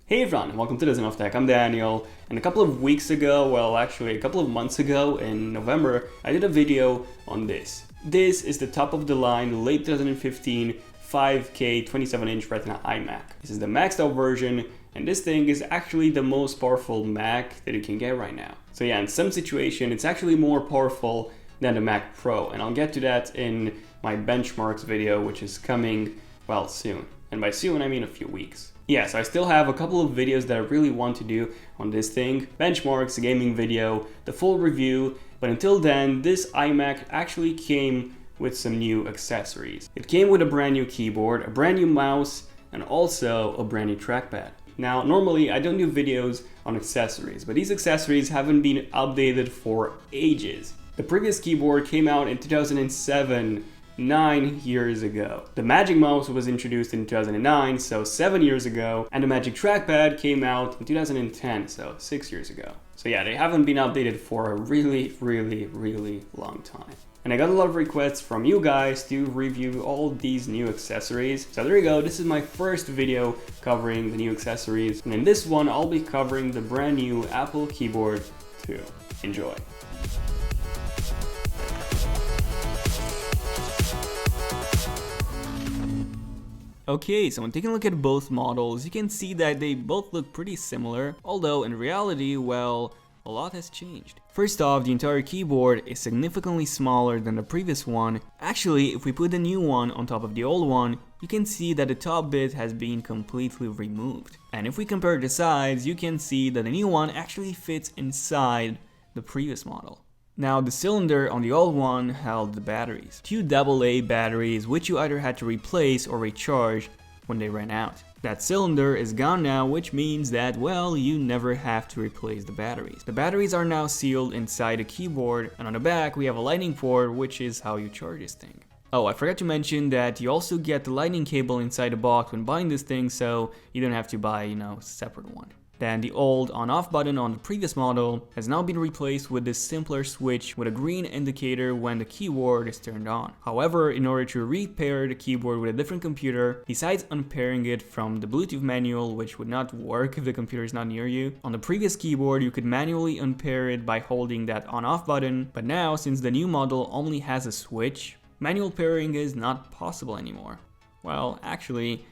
Hey everyone, and welcome to Dozen of Tech. I'm Daniel, and a couple of weeks ago, well actually a couple of months ago in November, I did a video on this. This is the top of the line late 2015 5K 27-inch Retina iMac. This is the maxed out version, and this thing is actually the most powerful Mac that you can get right now. So yeah, in some situation, it's actually more powerful than the Mac Pro, and I'll get to that in my benchmarks video, which is coming, well, soon. And by soon, I mean a few weeks. Yes, I still have a couple of videos that I really want to do on this thing. Benchmarks, a gaming video, the full review. But until then, this iMac actually came with some new accessories. It came with a brand new keyboard, a brand new mouse, and also a brand new trackpad. Now, normally I don't do videos on accessories, but these accessories haven't been updated for ages. The previous keyboard came out in 2007, 9 years ago. The Magic Mouse was introduced in 2009, so 7 years ago, and the Magic Trackpad came out in 2010, so 6 years ago. So yeah, they haven't been updated for a really long time. And I got a lot of requests from you guys to review all these new accessories. So there you go, this is my first video covering the new accessories. And in this one, I'll be covering the brand new Apple keyboard too. Enjoy. Okay, so when taking a look at both models, you can see that they both look pretty similar, although in reality, well, a lot has changed. First off, the entire keyboard is significantly smaller than the previous one. Actually, if we put the new one on top of the old one, you can see that the top bit has been completely removed. And if we compare the sides, you can see that the new one actually fits inside the previous model. Now, the cylinder on the old one held the batteries. 2 AA batteries, which you either had to replace or recharge when they ran out. That cylinder is gone now, which means that, well, you never have to replace the batteries. The batteries are now sealed inside the keyboard, and on the back we have a lightning port, which is how you charge this thing. Oh, I forgot to mention that you also get the lightning cable inside the box when buying this thing, so you don't have to buy, a separate one. Then the old on-off button on the previous model has now been replaced with this simpler switch with a green indicator when the keyboard is turned on. However, in order to repair the keyboard with a different computer, besides unpairing it from the Bluetooth manual, which would not work if the computer is not near you, on the previous keyboard you could manually unpair it by holding that on-off button, but now since the new model only has a switch, manual pairing is not possible anymore. Well, actually,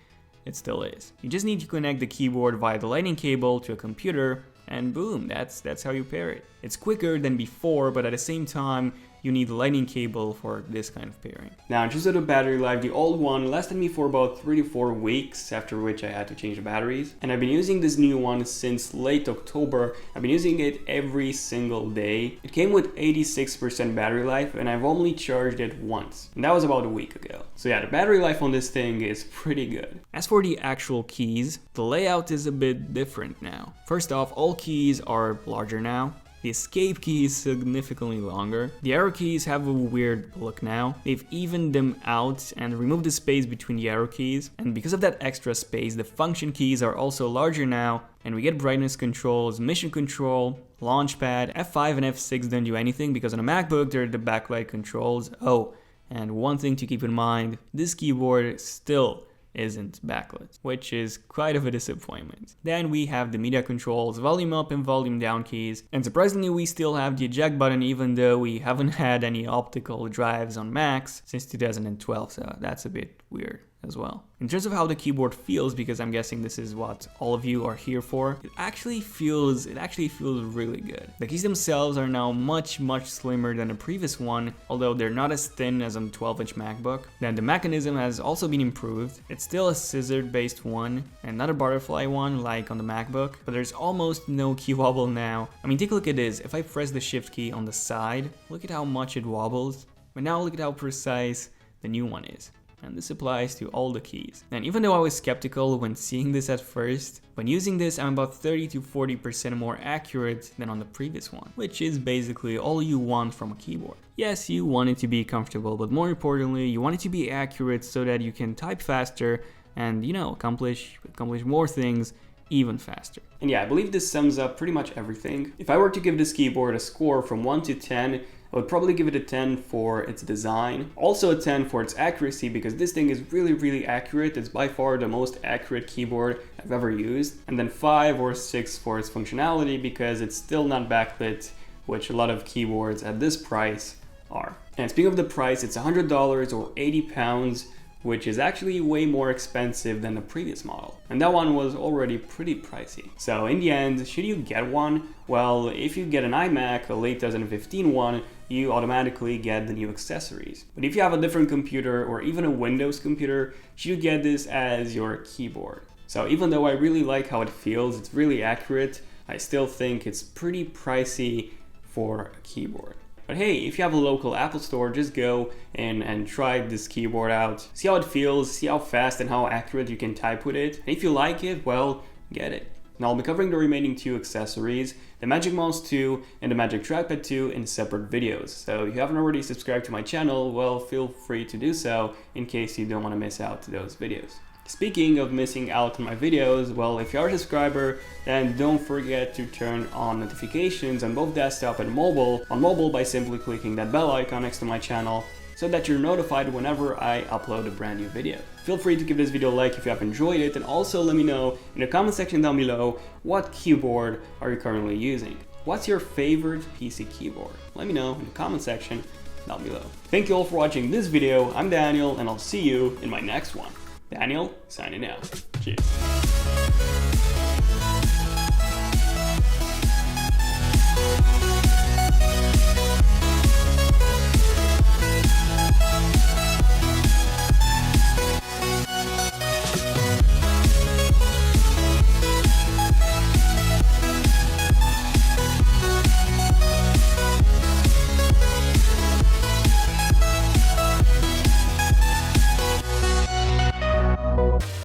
it still is. You just need to connect the keyboard via the lightning cable to a computer, and boom, that's how you pair it. It's quicker than before, but at the same time, you need the lightning cable for this kind of pairing. Now, just out of battery life, the old one lasted me for about 3 to 4 weeks, after which I had to change the batteries. And I've been using this new one since late October. I've been using it every single day. It came with 86% battery life, and I've only charged it once. And that was about a week ago. So yeah, the battery life on this thing is pretty good. As for the actual keys, the layout is a bit different now. First off, all keys are larger now. The escape key is significantly longer. The arrow keys have a weird look now. They've evened them out and removed the space between the arrow keys. And because of that extra space, the function keys are also larger now. And we get brightness controls, mission control, launchpad. F5 and F6 don't do anything because on a MacBook they're the backlight controls. Oh, and one thing to keep in mind, this keyboard still isn't backlit, which is quite of a disappointment. Then we have the media controls, volume up and volume down keys, and surprisingly we still have the eject button even though we haven't had any optical drives on Macs since 2012, so that's a bit weird as well. In terms of how the keyboard feels, because I'm guessing this is what all of you are here for, it actually feels really good. The keys themselves are now much slimmer than the previous one, although they're not as thin as on the 12-inch MacBook. Then the mechanism has also been improved. It's still a scissor-based one and not a butterfly one like on the MacBook, but there's almost no key wobble now. I mean, take a look at this. If I press the shift key on the side, look at how much it wobbles. But now look at how precise the new one is. And this applies to all the keys. And even though I was skeptical when seeing this at first, when using this I'm about 30 to 40% more accurate than on the previous one, which is basically all you want from a keyboard. Yes, you want it to be comfortable, but more importantly, you want it to be accurate so that you can type faster and, accomplish more things even faster. And yeah, I believe this sums up pretty much everything. If I were to give this keyboard a score from 1 to 10, I would probably give it a 10 for its design. Also a 10 for its accuracy, because this thing is really accurate. It's by far the most accurate keyboard I've ever used. And then 5 or 6 for its functionality, because it's still not backlit, which a lot of keyboards at this price are. And speaking of the price, it's $100 or 80 pounds, which is actually way more expensive than the previous model. And that one was already pretty pricey. So in the end, should you get one? Well, if you get an iMac, a late 2015 one, you automatically get the new accessories. But if you have a different computer or even a Windows computer, should you get this as your keyboard? So even though I really like how it feels, it's really accurate, I still think it's pretty pricey for a keyboard. But hey, if you have a local Apple store, just go and try this keyboard out. See how it feels, see how fast and how accurate you can type with it. And if you like it, well, get it. Now I'll be covering the remaining 2 accessories, the Magic Mouse 2 and the Magic Trackpad 2 in separate videos. So if you haven't already subscribed to my channel, well, feel free to do so in case you don't want to miss out to those videos. Speaking of missing out on my videos, well, if you are a subscriber, then don't forget to turn on notifications on both desktop and mobile. On mobile by simply clicking that bell icon next to my channel, so that you're notified whenever I upload a brand new video. Feel free to give this video a like if you have enjoyed it, and also let me know in the comment section down below, what keyboard are you currently using? What's your favorite PC keyboard? Let me know in the comment section down below. Thank you all for watching this video. I'm Daniel, and I'll see you in my next one. Daniel, signing out. Cheers.